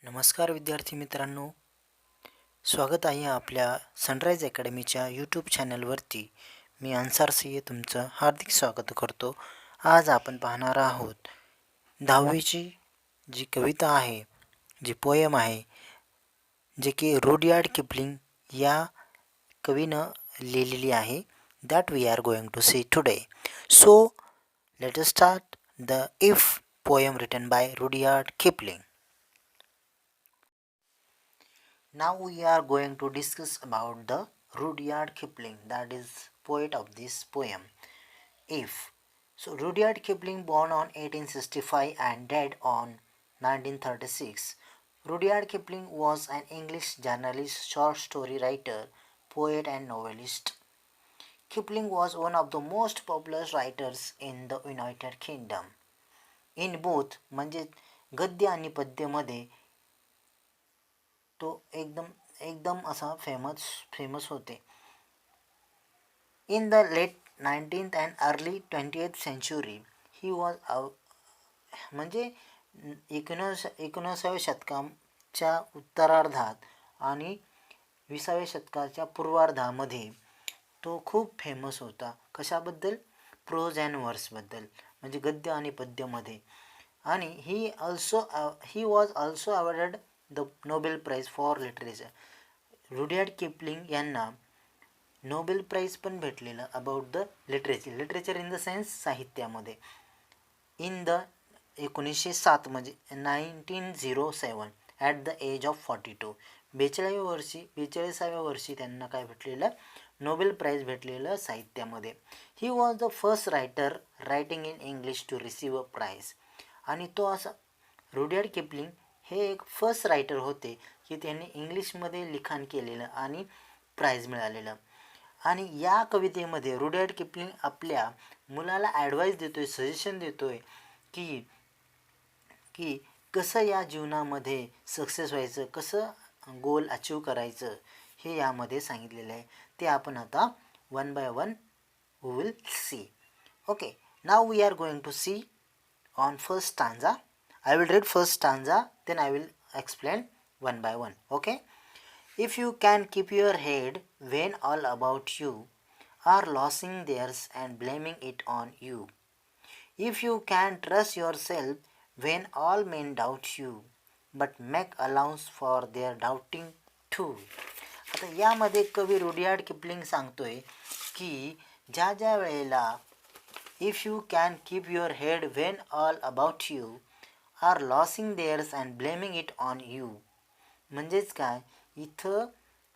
नमस्कार विद्यार्थी मित्रांनो, स्वागत आहे आपल्या सनराइज अकॅडमीच्या यूट्यूब चॅनलवरती. मी अन्सार सय्यद तुमचं हार्दिक स्वागत करतो. आज आपण पाहणार आहोत 10वीची जी कविता आहे, जी पोयम आहे, जे की रुडयार्ड किपलिंग या कवीनं लिहिलेली आहे. That we are going to see today. So let us start the if poem written by Rudyard Kipling. Now we are going to discuss about the Rudyard Kipling, that is poet of this poem. If. So Rudyard Kipling born on 1865 and died on 1936. Rudyard Kipling was an English journalist, short story writer, poet and novelist. Kipling was one of the most popular writers in the United Kingdom. In both म्हणजे गद्य आणि पद्यमध्ये तो एकदम एकदम असा famous होते. In the late 19th and early 20th century he was म्हणजे 19व्या शतकाच्या उत्तरार्धात आणि 20व्या शतकाच्या पूर्वार्धामध्ये तो खूप फेमस होता. कशाबद्दल? प्रोज अँड वर्सबद्दल, म्हणजे गद्य आणि पद्यमध्ये. आणि he was also awarded the Nobel prize for literature. Rudyard Kipling यांना नोबेल प्राईज पण भेटलेलं about the literature in the sense साहित्यामध्ये. इन द 1907 म्हणजे 1907 ॲट द एज ऑफ 42. 42व्या वर्षी त्यांना काय भेटलेलं? नोबेल प्राईज भेटलेलं साहित्यामध्ये. He was the first writer writing in English to receive a prize. आणि तो असा रुडयार्ड किपलिंग हे एक फर्स्ट रायटर होते की त्यांनी इंग्लिशमध्ये लिखाण केलेलं आणि प्राईज मिळालेलं. आणि या कवितेमध्ये रुडयार्ड किपलिंग आपल्या मुलाला ॲडवाईस देतोय, सजेशन देतोय की की कसं या जीवनामध्ये सक्सेस व्हायचं, कसं गोल अचीव करायचं, हे यामध्ये सांगितलेलं आहे. ते आपण आता one by one we will see. Okay, now we are going to see on first stanza. I will read first stanza, then I will explain one by one. Okay? If you can keep your head when all about you are losing theirs and blaming it on you. If you can trust yourself when all men doubt you, but make allowance for their doubting too. आता यामध्ये कवी Rudyard Kipling सांगतोय की ज्या वेळेला if you can keep your head when all about you are losing theirs and blaming it on you. म्हणजेच काय, इथं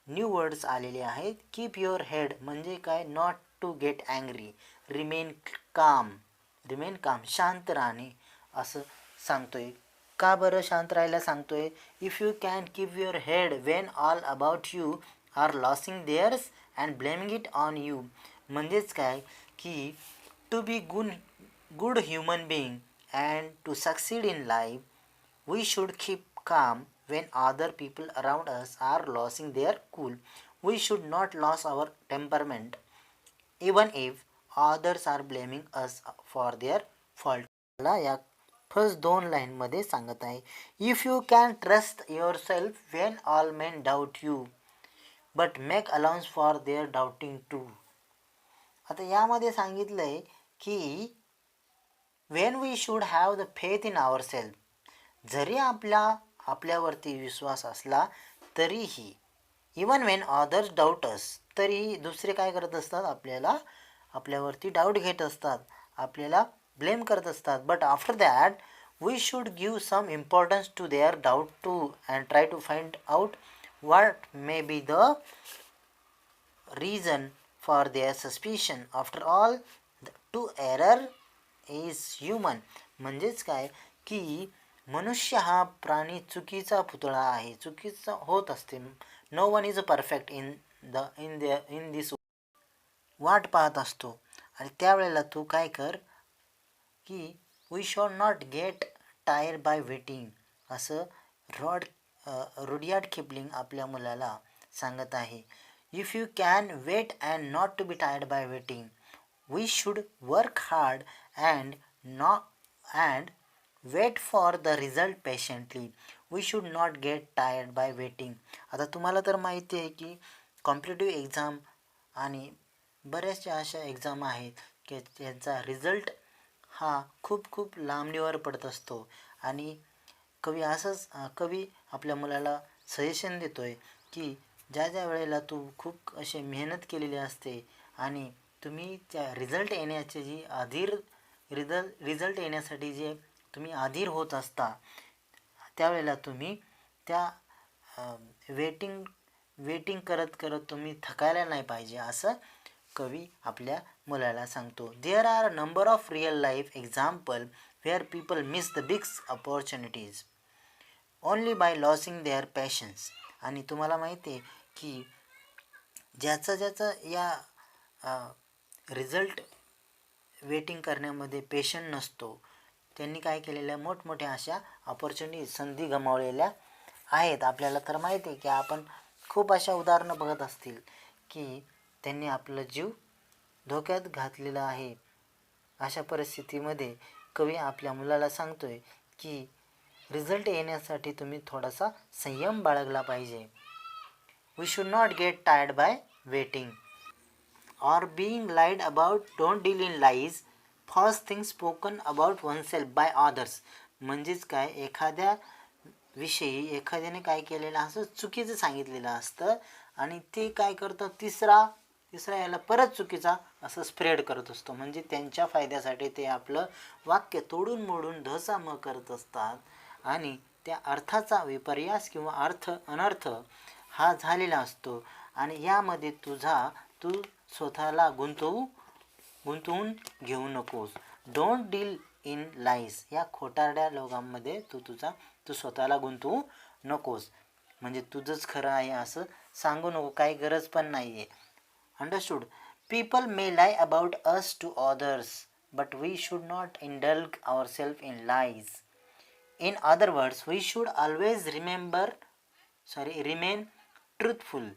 न्यू वर्ड्स आलेले आहेत. कीप युअर हेड म्हणजे काय, not to get angry, remain calm, शांत राहणे असं सांगतोय. का बरं शांत राहायला सांगतोय? If you can keep your head when all about you are losing theirs and blaming it on you. म्हणजेच काय की to be good human being and to succeed in life, we should keep calm when other people around us are losing their cool. We should not lose our temperament even if others are blaming us for their fault. मला या first 2 लाईनमध्ये सांगत आहे. If you can trust yourself when all men doubt you but make allowance for their doubting too. आता यामध्ये सांगितलं आहे की when we should have the faith in our self. जरी आपल्यावरती विश्वास असला तरीही, even when others doubt us, तरीही दुसरे काय करत असतात, आपल्यावरती डाऊट घेत असतात, आपल्याला ब्लेम करत असतात. But after that we should give some importance to their doubt too and try to find out what may be the reason for their suspicion. After all, to error is human. म्हणजेच काय की मनुष्य हा प्राणी चुकीचा पुतळा आहे, चुकीचा होत असते. No one is a perfect in this. वाट पाहत असतो आणि त्यावेळेला तू काय कर की we should not get tired by waiting, असं रुडयार्ड किपलिंग आपल्या मुलाला सांगत आहे. If you can wait and not to be tired by waiting, we should work hard and wait for the result patiently. We should not get tired by waiting. आता तुम्हाला तर माहिती आहे की कॉम्पिटेटिव्ह एक्झाम आणि बऱ्याचशा अशा एक्झाम आहेत की त्यांचा रिझल्ट हा खूप खूप लांबणीवर पडत असतो. आणि कवी आपल्या मुलाला सजेशन देतो आहे की ज्या ज्या वेळेला तू खूप असे मेहनत केलेली असते आणि तुम्ही त्या रिझल्ट येण्यासाठी जे तुम्ही अधीर होत असता, त्यावेळेला तुम्ही त्या वेटिंग करत करत तुम्ही थकायला नाही पाहिजे, असं कवी आपल्या मुलाला सांगतो. There are a number of real life example where people miss the big opportunities only by losing their passions. आणि तुम्हाला माहिती आहे की ज्याचं या रिझल्ट वेटिंग करण्यामध्ये पेशंट नसतो, त्यांनी काय केलेल्या मोठमोठ्या अशा संधी गमावलेल्या आहेत. आपल्याला तर माहिती आहे की आपण खूप अशा उदाहरणं बघत असतील की त्यांनी आपला जीव धोक्यात घातलेला आहे. अशा परिस्थितीमध्ये कवी आपल्या मुलाला सांगतोय की रिझल्ट येण्यासाठी तुम्ही थोडासा संयम बाळगला पाहिजे. We should not get tired by waiting or being lied about. Don't deal in lies, false things spoken about oneself by others. म्हणजेच काय, एखाद्या विषयी एखाद्याने काय केलेलं असं चुकीचं सांगितलेलं असतं आणि ते काय करतं, तिसरा याला परत चुकीचा असं स्प्रेड करत असतो. म्हणजे त्यांच्या फायद्यासाठी ते आपलं वाक्य तोडून मोडून धसामं करत असतात आणि त्या अर्थाचा विपर्यास किंवा अनर्थ हा झालेला असतो. आणि यामध्ये तू स्वतःला गुंतवून घेऊ नकोस. Don't deal in lies. या खोटारड्या लोकांमध्ये तू स्वतःला गुंतवू नकोस. म्हणजे तुझंच खरं आहे असं सांगू नको, काही गरज पण नाही आहे. Understood. People may lie about us to others but we should not indulge ourselves in lies. In other words, we should always remain truthful.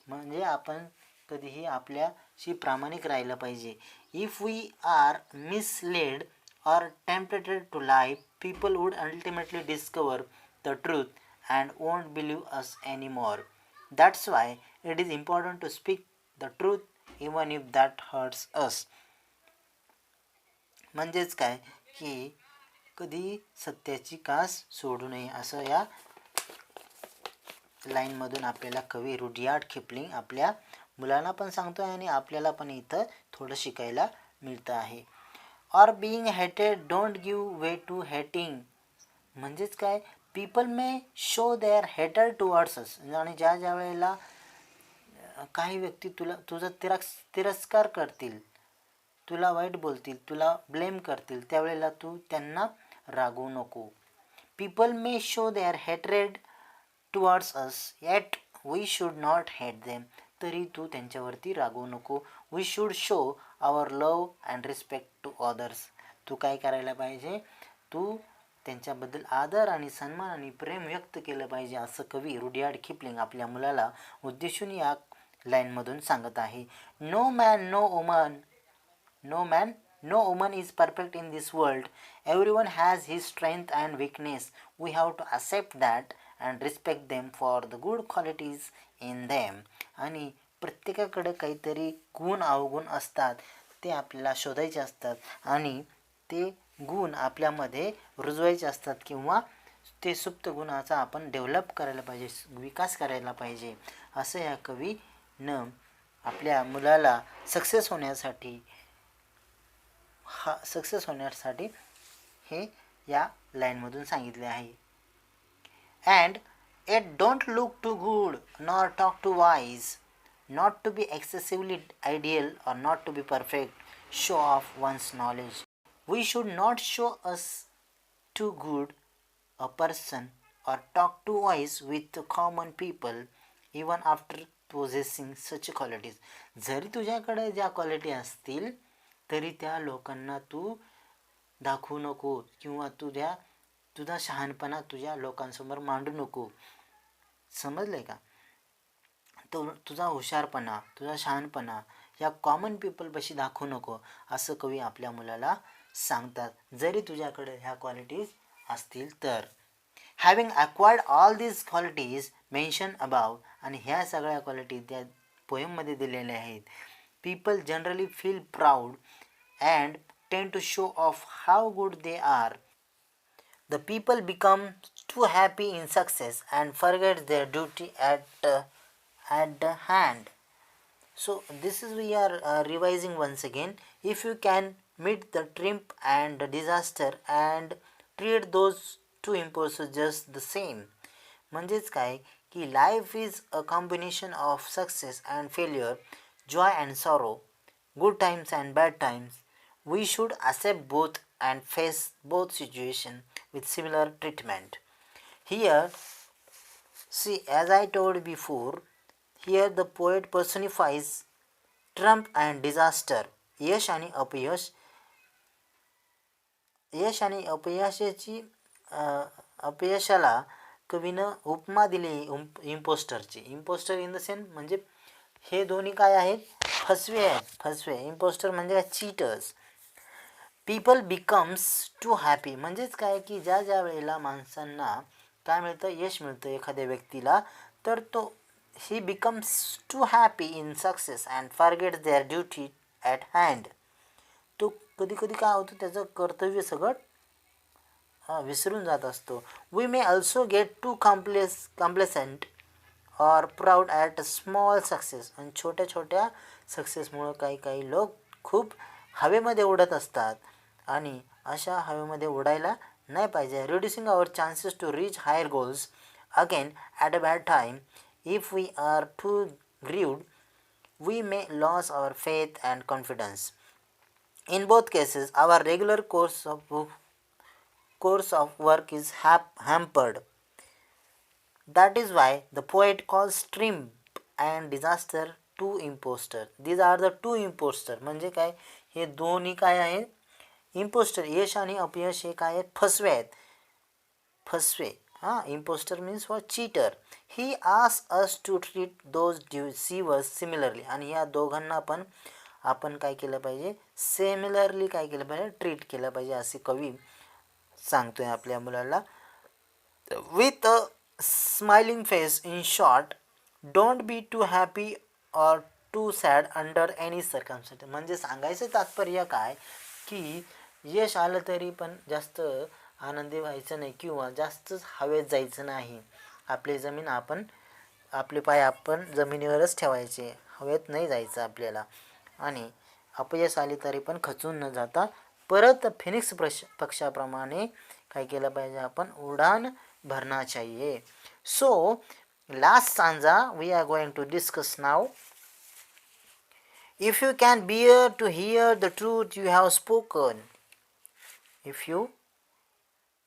म्हणजे आपण कधीही आपल्याशी प्रामाणिक राहिलं पाहिजे. If we are misled or tempted to lie, people would ultimately discover the truth and won't believe us anymore. That's why it is important to speak the truth even if that hurts us. म्हणजेच काय की कधी सत्याची कास सोडू नये, असं या लाईनमधून आपल्याला कवी रुडयार्ड किपलिंग आपल्या मुलांना पण सांगतो आहे आणि आपल्याला पण इथं थोडं शिकायला मिळतं आहे. Or being hated don't give way to hating. म्हणजेच काय, people may show their hater towards us. आणि ज्या वेळेला काही व्यक्ती तुझा तिरस्कार करतील, तुला वाईट बोलतील, तुला ब्लेम करतील, त्यावेळेला तू त्यांना रागवू नको. People may show their hatred towards us yet we should not hate them. तरी तू त्यांच्यावरती रागवू नको. We should show our love and respect to others. तू काय करायला पाहिजे, तू त्यांच्याबद्दल आदर आणि सन्मान आणि प्रेम व्यक्त केलं पाहिजे, असं कवी रुडयार्ड किपलिंग आपल्या मुलाला उद्देशून या लाईनमधून सांगत आहे. No man no woman is perfect in this world. Everyone has his strength and weakness. We have to accept that and respect them for the good qualities in them. आणि प्रत्येकाकडे काहीतरी गुण अवगुण असतात, ते आपल्याला शोधायचे असतात आणि ते गुण आपल्यामध्ये रुजवायचे असतात किंवा ते सुप्त गुणाचा आपण डेव्हलप करायला पाहिजे, विकास करायला पाहिजे, असं या कवीनं आपल्या मुलाला सक्सेस होण्यासाठी हे या लाईनमधून सांगितले आहे. And it don't look too good nor talk too wise, not to be excessively ideal or not to be perfect, show off one's knowledge. We should not show us too good a person or talk too wise with common people even after possessing such qualities. जरी तुझ्याकडे ज्या quality असतील तरी त्या लोकांना तू दाखवू नको किंवा तुझा शहाणपणा तुझ्या लोकांसमोर मांडू नको. समजलंय का? तुझा हुशारपणा, तुझा शहाणपणा या कॉमन पीपलपाशी दाखवू नको, असं कवी आपल्या मुलाला सांगतात, जरी तुझ्याकडे ह्या क्वालिटीज असतील तर. Having acquired all these qualities mention above, आणि ह्या सगळ्या क्वालिटी त्या पोएममध्ये दिलेल्या आहेत. People generally feel proud and tend to show off how good they are. The people become too happy in success and forget their duty at the hand. So this is we are revising once again. If you can meet the triumph and the disaster and treat those two impulses just the same. म्हणजेच काय की life is a combination of success and failure, Joy and sorrow, good times and bad times. We should accept both and face both situations with similar treatment. Here, see, as I told before, here the poet personifies triumph and disaster. यश आणि अपयश. यश आणि अपयशाची अपयशाला कवीनं उपमा दिली इम्पोस्टरची. Impostor in the sense म्हणजे हे दोन्ही काय आहेत, फसवे आहेत. फसवे. इम्पोस्टर म्हणजे काय, cheaters. People becomes too happy म्हणजेच काय की ज्या ज्या वेळेला माणसांना काय मिळतं, यश मिळतं एखाद्या व्यक्तीला, तर तो he becomes too happy in success and forget their duty at hand. तो कधी कधी काय होतं, त्याचं कर्तव्य सगळं विसरून जात असतो. We may also get too complacent or proud at small success. आणि छोट्या छोट्या सक्सेसमुळं काही काही लोक खूप हवेमध्ये उडत असतात, आणि अशा हवेमध्ये उडायला नाही पाहिजे. Reducing our chances to reach higher goals again at a bad time. If we are too grieved we may lose our faith and confidence. In both cases, our regular course of work is hampered. That is why the poet calls triumph and disaster two imposter. These are the two imposter. म्हणजे काय, हे दोन्ही काय आहेत, impostor. यश आणि अपयश हे काय आहेत, फसवे आहेत. फसवे. Imposter means for cheater. He ask us to treat those deceivers similarly. आणि या दोघांना पण आपण काय केलं पाहिजे, सिमिलरली काय केलं पाहिजे, ट्रीट केलं पाहिजे, असे कवी सांगतोय आपल्या मुलाला. With a smiling face. In short, don't be too happy or too sad under any circumstances. म्हणजे सांगायचं तात्पर्य काय की यश आलं तरी पण जास्त आनंदी व्हायचं नाही, किंवा जास्तच हवेत जायचं नाही. आपली जमीन आपण, आपले पाय आपण जमिनीवरच ठेवायचे, हवेत नाही जायचं आपल्याला. आणि अपयश आली तरी पण खचून न जाता परत फिनिक्स पक्षाप्रमाणे काय केलं पाहिजे, आपण उडान भरना चाहिए. So last stanza we are going to discuss now. If you can bear to hear the truth you have spoken, if you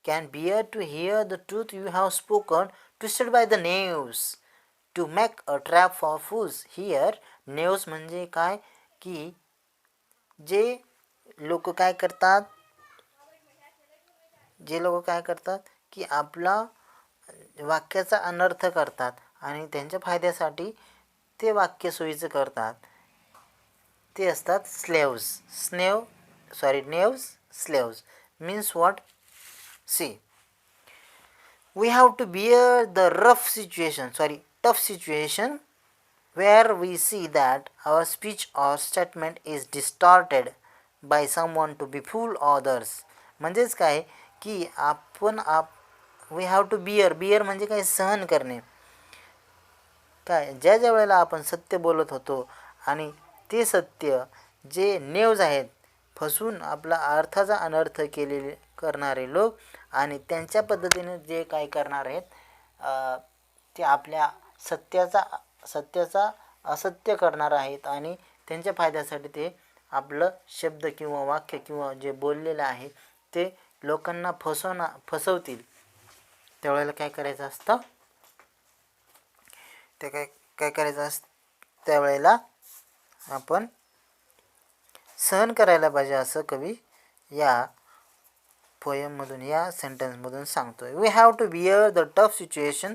can bear to hear the truth you have spoken, twisted by the knaves to make a trap for fools. Here knaves म्हणजे काय की जे लोक काय करतात, जे लोक काय करतात की आपला वाक्याचा अनर्थ करतात आणि त्यांच्या फायद्यासाठी ते वाक्य सोयीचं करतात, ते असतात slaves. Neves, slaves means what? See, we have to bear the tough situation where we see that our speech or statement is distorted by someone to befool others. म्हणजेच काय की आपण we have to bear म्हणजे काय, सहन करणे. काय, ज्या ज्या वेळेला आपण सत्य बोलत होतो आणि ते सत्य जे नेव्ज आहेत, फसून आपला अर्थाचा अनर्थ करणारे लोक आणि त्यांच्या पद्धतीने जे काय करणार आहेत, ते आपल्या सत्याचा असत्य करणार आहेत, आणि त्यांच्या फायद्यासाठी ते आपलं शब्द किंवा वाक्य किंवा जे बोललेलं आहे ते लोकांना फसवतील. त्यावेळेला काय करायचं असतं, ते काय करायचं असतं, त्यावेळेला आपण सहन करायला पाहिजे, असं कवी या पोयममधून, या सेंटेन्समधून सांगतोय. We have to bear the tough situation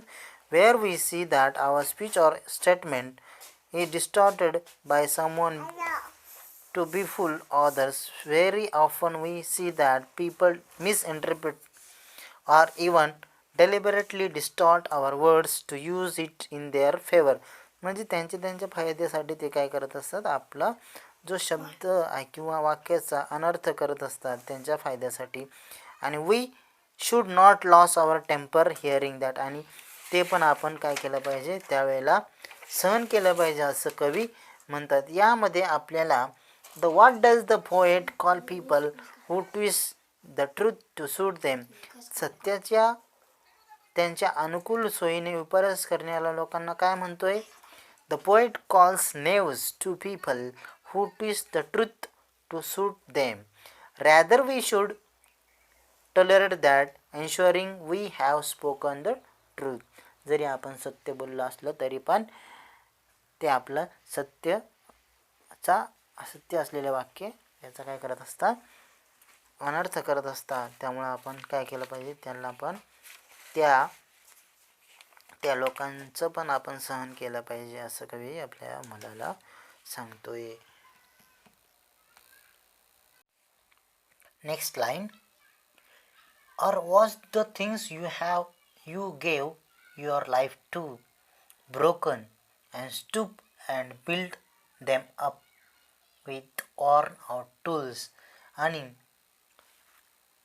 where we see that our speech or statement is distorted by someone to befool others. Very often we see that people misinterpret or even deliberately distort our words to use it in their favour. म्हणजे त्यांच्या फायद्यासाठी ते काय करत असतात, आपला जो शब्द आहे किंवा वाक्याचा अनर्थ करत असतात त्यांच्या फायद्यासाठी. आणि we should not lose our temper hearing that. आणि ते पण आपण काय केलं पाहिजे, त्यावेळेला सहन केलं पाहिजे असं कवी म्हणतात. यामध्ये आपल्याला the what does the poet call people who twist the truth to suit them. सत्याच्या त्यांच्या अनुकूल सोयीने विपर्यास करण्याला लोकांना काय म्हणतोय. The poet calls knaves to people who twist the truth to suit them. Rather we should tolerate that ensuring we have spoken the truth. जरी आपण सत्य बोललं असलं तरी पण ते आपलं सत्य असलेले वाक्य याचा काय करत असतात, अनर्थ करत असतात. त्यामुळं आपण काय केलं पाहिजे, त्यांना आपण त्या लोकांचं पण आपण सहन केलं पाहिजे असं कवी आपल्या मुलाला सांगतोय. Next line. Or was the things you gave your life to broken, and stoop and build them up with worn out tools. आणि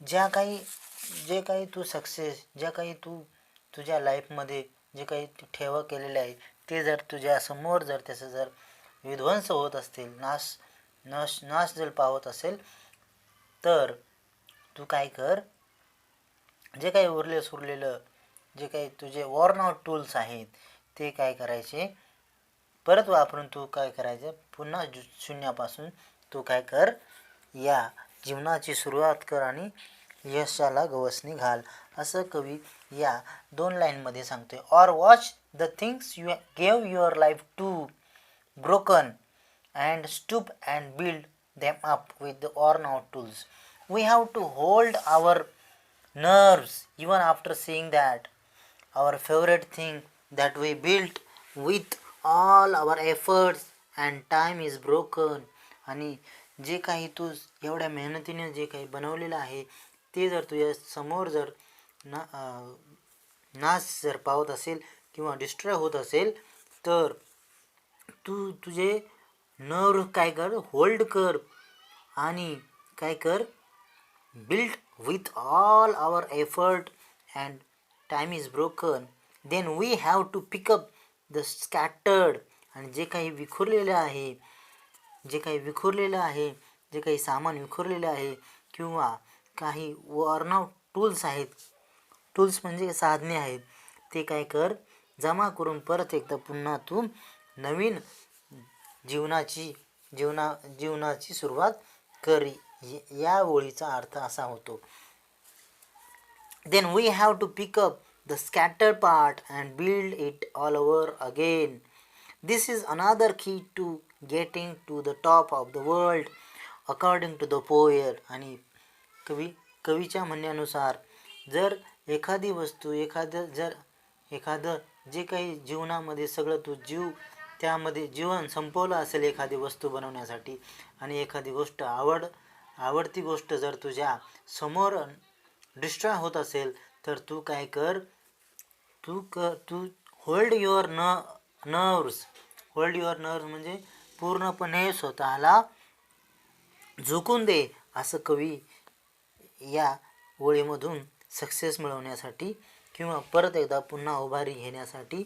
जे काही तू सक्सेस, ज्या काही तू तुझ्या लाईफमध्ये जे काही तू ठेवा केलेले आहे ते जर तुझ्या समोर जर त्याचं जर विध्वंस होत असतील, नाश जर पावत असेल, तर तू काय कर, जे काही उरलेलं जे काही तुझे वॉर्न आउट टूल्स आहेत ते काय करायचे, परत वापरून तू काय करायचं, पुन्हा शून्यापासून तू काय कर, या जीवनाची सुरुवात कर आणि यशाला गवसणी घाल असं कवी या 2 लाईनमध्ये सांगतोय. Or watch the things you gave your life to broken and stoop and build them up with the worn out tools. We have to hold our nerves even after seeing that our favorite thing that we built with all our efforts and time is broken. आणि जे काही तू एवढ्या मेहनतीने जे काही बनवलेलं आहे ते जर तुझ्या समोर जर नाश जर पावत असेल किंवा डिस्ट्रॉय होत असेल, तर तू तुझे नर्व काय कर, होल्ड कर आणि काय कर, build with all our effort and time is broken. Then we have to pick up the scattered. आणि जे काही विखुरलेलं आहे, जे काही सामान विखुरलेलं आहे किंवा काही वॉर्न आउट टूल्स आहेत, टूल्स म्हणजे साधने आहेत, ते काय कर, जमा करून परत एकदा पुन्हा तू नवीन जीवनाची सुरुवात कर. या ओळीचा अर्थ असा होतो. Then we have to pick up the scattered part and build it all over again. This is another key to getting to the top of the world according to the poet. आणि कवीच्या म्हणण्यानुसार जर एखादी वस्तू, एखादं जे काही जीवनामध्ये सगळं तू त्यामध्ये जीवन संपवलं असेल एखादी वस्तू बनवण्यासाठी, आणि एखादी गोष्ट आवडती गोष्ट जर तुझ्या समोर डिस्ट्रॉय होत असेल, तर तू काय कर, तू hold your nerves. Hold your nerves म्हणजे पूर्णपणे स्वतःला झुकून दे असं कवी या ओळीमधून सक्सेस मिळवण्यासाठी किंवा परत एकदा पुन्हा उभारी घेण्यासाठी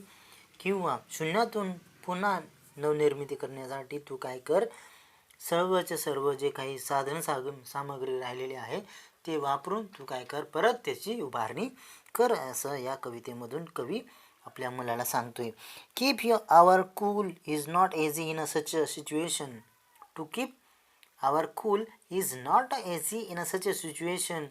किंवा शून्यातून पुन्हा नवनिर्मिती करण्यासाठी तू काय कर, सर्वचे सर्व जे काही सामग्री राहिलेली आहे ते वापरून तू काय कर, परत त्याची उभारणी कर असं या कवितेमधून कवी आपल्या मुलाला सांगतोय. Keep our cool is not easy in a such a situation. To keep our cool is not easy in a such a situation.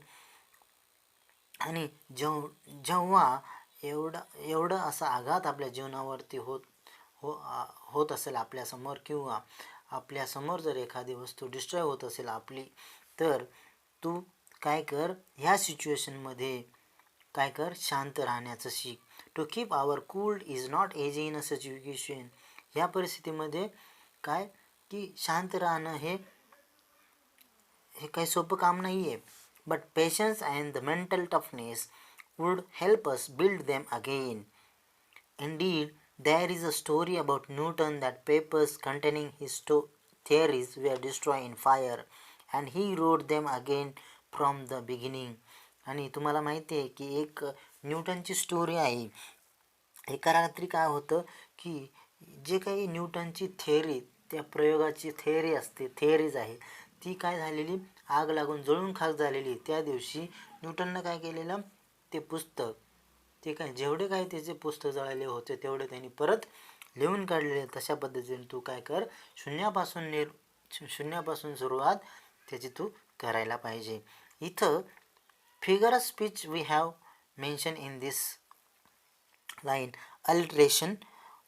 आणि जेव्हा एवढं असा आघात आपल्या जीवनावरती होत असेल आपल्यासमोर, किंवा आपल्यासमोर जर एखादी वस्तू डिस्ट्रॉय होत असेल आपली, तर तू काय कर, ह्या सिच्युएशनमध्ये काय कर, शांत राहण्याचं शिक. To keep our cool is not easy in a situation. ह्या परिस्थितीमध्ये काय की शांत राहणं हे काही सोपं काम नाही आहे. But patience and the mental toughness would help us build them again. Indeed, there is a story about Newton that papers containing his theories were destroyed in fire and he wrote them again from the beginning. आणि तुम्हाला माहिती आहे की एक न्यूटनची story आहे. एका रात्री काय होतं की जे काही न्यूटनची थेअरी, त्या प्रयोगाची थेअरी असते, थेअरीज आहे, ती काय झालेली, आग लागून जळून खाक झालेली. त्या दिवशी न्यूटननं काय केलेलं, ते पुस्तक, ते काय जेवढे काय त्याचे पुस्तक जळाले होते तेवढे त्यांनी परत लिहून काढलेले. तशा पद्धतीने तू काय कर, शून्यापासून सुरुवात त्याची तू करायला पाहिजे. इथं figure of speech we have mention in this line. Alliteration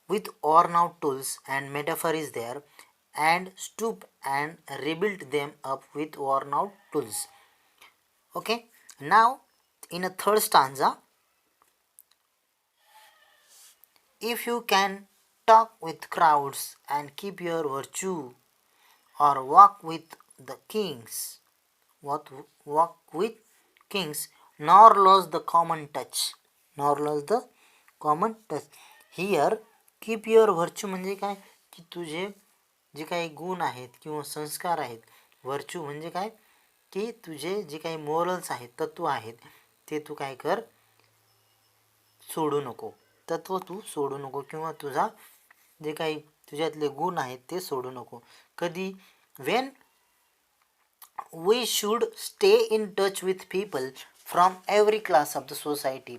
with worn out tools and metaphor is there, and stoop and rebuild them up with worn out tools. Okay, now in a third stanza, if you can talk with crowds and keep your virtue, or walk with the kings, nor lose the common touch, here keep your virtue म्हणजे काय, की तुझे जे काही गुण आहेत किंवा संस्कार आहेत. व्हर्च्यू म्हणजे काय, की तुझे जे काही मोरल्स आहेत, तत्व आहेत, ते तू काय कर, सोडू नको. तत्व तू सोडू नको किंवा तुझा जे काही तुझ्यातले गुण आहेत ते सोडू नको. कधी, when we should stay in touch with people from every class of the society.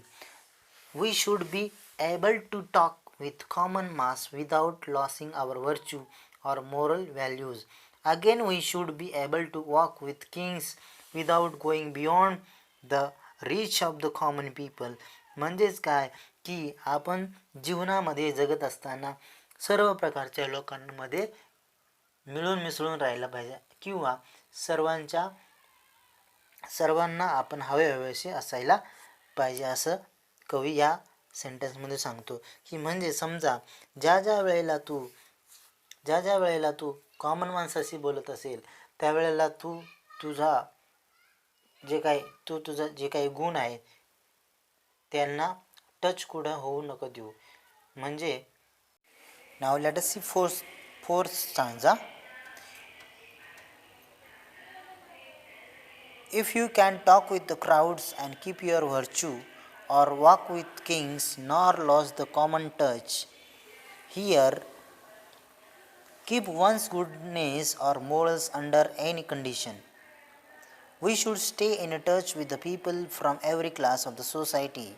We should be able to talk with common mass without losing our virtue or moral values. Again, we should be able to walk with kings without going beyond the reach of the common people. म्हणजेच काय, की आपण जीवनामध्ये जगत असताना सर्व प्रकारच्या लोकांमध्ये मिळून मिसळून राहायला पाहिजे किंवा सर्वांना आपण हवेसे असायला पाहिजे, असं कवी या सेंटेन्समध्ये सांगतो. की म्हणजे समजा ज्या ज्या वेळेला तू कॉमन माणसाशी बोलत असेल त्यावेळेला तुझा जे काही गुण आहे त्यांना टच कुठं होऊ नको देऊ. म्हणजे now let us see fourth stanza. If you can talk with the crowds and keep your virtue, or walk with kings, nor lose the common touch, here keep one's goodness or morals under any condition. We should stay in touch with the people from every class of the society.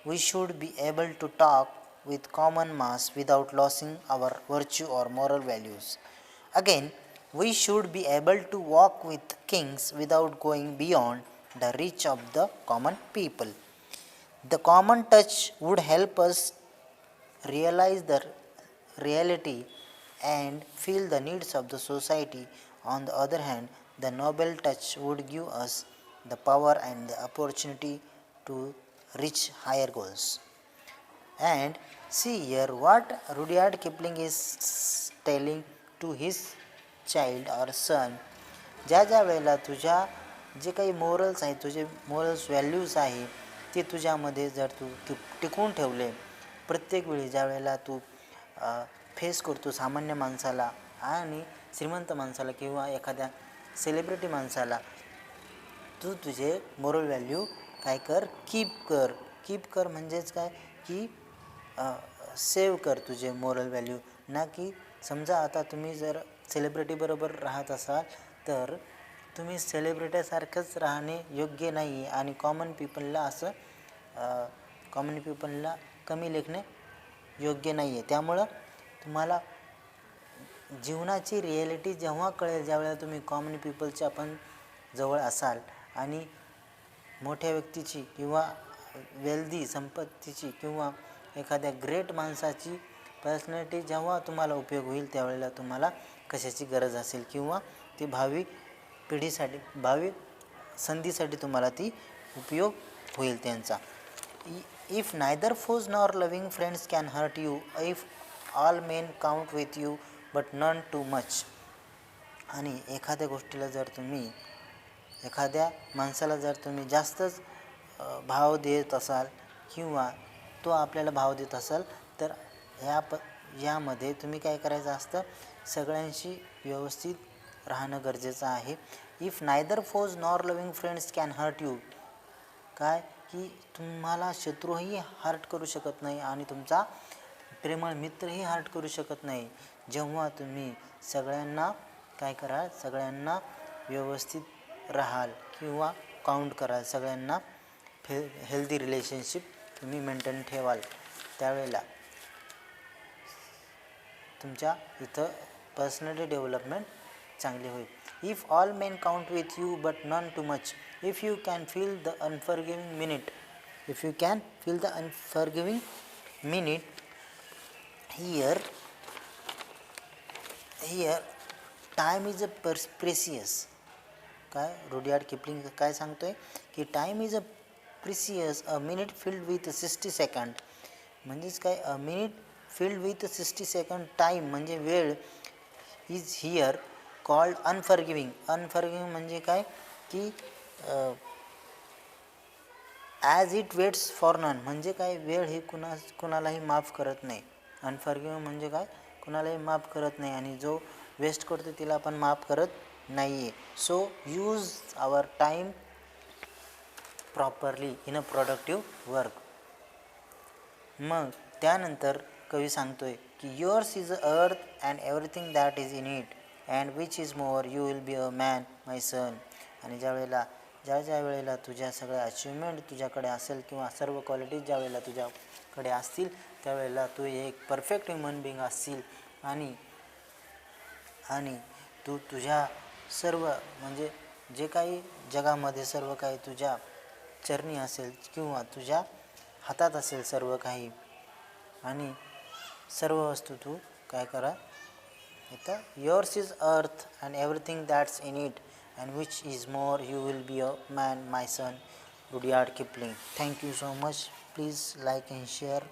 We should be able to talk with common mass without losing our virtue or moral values. Again, we should be able to walk with kings without going beyond the reach of the common people. The common touch would help us realize the reality and feel the needs of the society. On the other hand, the noble touch would give us the power and the opportunity to reach higher goals. And see here what Rudyard Kipling is telling to his child और सन. ज्या वेळेला तुझ्या जे काही morals आहेत, तुझे morals values आहे, ते तुझ्यामध्ये जर तू टिकवून ठेवले, प्रत्येक वेळी ज्या वेळेला तू फेस करतो सामान्य माणसाला आणि श्रीमंत माणसाला किंवा एखाद्या सेलिब्रिटी माणसाला, तू तुझे मोरल व्हॅल्यू काय कर, कीप कर म्हणजेच काय, की सेव्ह कर तुझे मोरल व्हॅल्यू. ना की समजा आता तुम्ही जर सेलिब्रिटीबरोबर राहत असाल तर तुम्ही सेलिब्रिटीसारखंच राहणे योग्य नाही आहे आणि कॉमन पीपलला कमी लेखणे योग्य नाही आहे. त्यामुळं तुम्हाला जीवनाची रिॲलिटी जेव्हा कळेल, ज्यावेळेला तुम्ही कॉमन पीपलच्या पण जवळ असाल आणि मोठ्या व्यक्तीची किंवा वेल्दी संपत्तीची किंवा एखाद्या ग्रेट माणसाची पर्सनॅलिटी जेव्हा तुम्हाला उपयोग होईल, त्यावेळेला तुम्हाला कशाची गरज असेल किंवा ती भावी पिढीसाठी, भावी संधीसाठी तुम्हाला ती उपयोग होईल त्यांचा. If neither foes nor loving friends can hurt you, if all men count with you but none too much. आणि एखाद्या गोष्टीला जर तुम्ही, एखाद्या माणसाला जर तुम्ही जास्तच भाव देत असाल किंवा तो आपल्याला भाव देत असाल तर यामध्ये तुम्ही काय करायचं असतं, सगळ्यांशी व्यवस्थित राहणं गरजेचं आहे. If neither foes nor loving friends can hurt you, काय की तुम्हाला शत्रूही हर्ट करू शकत नाही आणि तुमचा प्रेमळ मित्रही हर्ट करू शकत नाही जेव्हा तुम्ही सगळ्यांना काय कराल, सगळ्यांना व्यवस्थित राहाल किंवा काउंट कराल, सगळ्यांना हेल्दी रिलेशनशिप तुम्ही मेंटेन ठेवाल, त्यावेळेला तुमच्या इथं पर्सनॅलिटी डेव्हलपमेंट चांगली होईल. If all men count with you but none too much, if you can feel the unforgiving minute, if you can feel the unforgiving minute here time is a precious. काय Rudyard Kipling काय सांगतोय की time is a precious, a minute filled with 60 second. म्हणजेच काय, a minute filled with 60 second time म्हणजे वेळ is here called unforgiving. Unforgiving म्हणजे काय की as it waits for none, म्हणजे काय वेळ ही कुणालाही माफ करत नाही. अनफॉरगिव्हिंग म्हणजे काय, कुणालाही माफ करत नाही आणि जो वेस्ट करतो तिला आपण माफ करत नाही आहे. So use our time properly in a productive work. मग त्यानंतर कवी सांगतोय की yours is a earth and everything that is in it and which is more you will be a man my son. आणि ज्या वेळेला तुझ्या सगळ्या अचिव्हमेंट तुझ्याकडे असेल किंवा सर्व क्वालिटीज ज्या वेळेला तुझ्याकडे असतील त्यावेळेला तू एक परफेक्ट ह्युमन बिंग असशील आणि तू तुझ्या सर्व म्हणजे जे काही जगामध्ये सर्व काही तुझ्या चरणी असेल किंवा तुझ्या हातात असेल सर्व काही आणि सर्व वस्तू तू काय करा, इथं yours is earth and everything that's in it and which is more you will be a man my sun. Rudyard Kipling. Thank you so much. Please like and share.